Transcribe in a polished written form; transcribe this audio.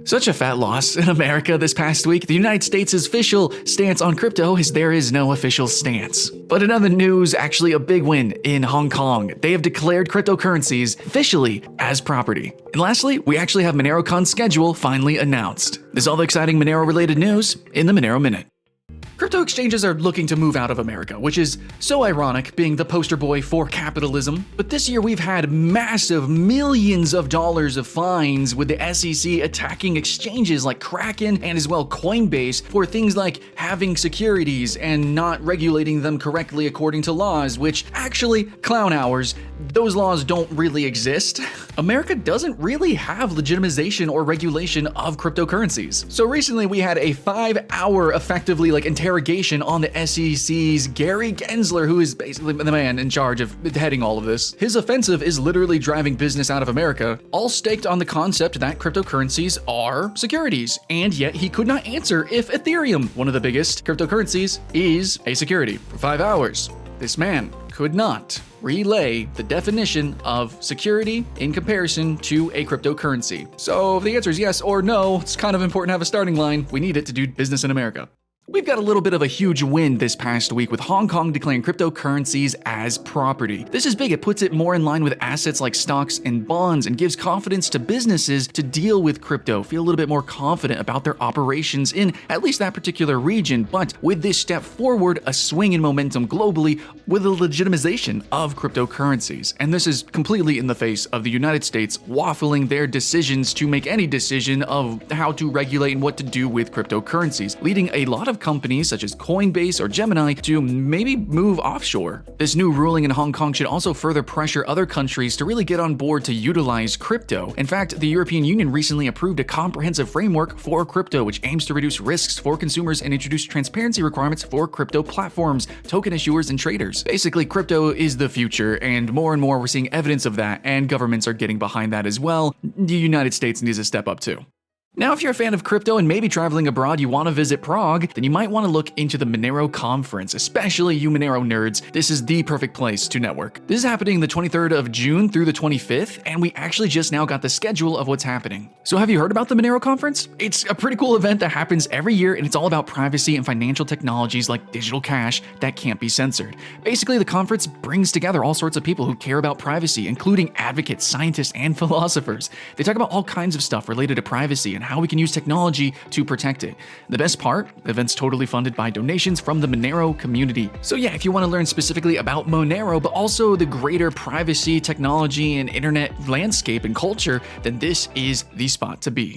Such a fat loss in America this past week. The United States' official stance on crypto is there is no official stance. But in other news, actually a big win in Hong Kong. They have declared cryptocurrencies officially as property. And lastly, we actually have MoneroCon's schedule finally announced. This is all the exciting Monero-related news in the Monero Minute. Crypto exchanges are looking to move out of America, which is so ironic, being the poster boy for capitalism. But this year we've had massive millions of dollars of fines, with the SEC attacking exchanges like Kraken and as well Coinbase for things like having securities and not regulating them correctly according to laws, which actually, clown hours, those laws don't really exist. America doesn't really have legitimization or regulation of cryptocurrencies. So recently we had a 5-hour effectively interrogation on the SEC's Gary Gensler, who is basically the man in charge of heading all of this. His offensive is literally driving business out of America, all staked on the concept that cryptocurrencies are securities. And yet he could not answer if Ethereum, one of the biggest cryptocurrencies, is a security. For 5 hours, this man could not relay the definition of security in comparison to a cryptocurrency. So if the answer is yes or no, it's kind of important to have a starting line. We need it to do business in America. We've got a little bit of a huge win this past week with Hong Kong declaring cryptocurrencies as property. This is big. It puts it more in line with assets like stocks and bonds and gives confidence to businesses to deal with crypto, feel a little bit more confident about their operations in at least that particular region. But with this step forward, a swing in momentum globally with the legitimization of cryptocurrencies. And this is completely in the face of the United States waffling their decisions to make any decision of how to regulate and what to do with cryptocurrencies, leading a lot of companies such as Coinbase or Gemini to maybe move offshore. This new ruling in Hong Kong should also further pressure other countries to really get on board to utilize crypto. In fact, the European Union recently approved a comprehensive framework for crypto, which aims to reduce risks for consumers and introduce transparency requirements for crypto platforms, token issuers, and traders. Basically, crypto is the future, and more we're seeing evidence of that, and governments are getting behind that as well. The United States needs to step up too. Now, if you're a fan of crypto and maybe traveling abroad, you want to visit Prague, then you might want to look into the Monero conference, especially you Monero nerds. This is the perfect place to network. This is happening the 23rd of June through the 25th, and we actually just now got the schedule of what's happening. So have you heard about the Monero conference? It's a pretty cool event that happens every year, and it's all about privacy and financial technologies like digital cash that can't be censored. Basically, the conference brings together all sorts of people who care about privacy, including advocates, scientists, and philosophers. They talk about all kinds of stuff related to privacy and how we can use technology to protect it. The best part, the event's totally funded by donations from the Monero community. So yeah, if you want to learn specifically about Monero, but also the greater privacy, technology, and internet landscape and culture, then this is the spot to be.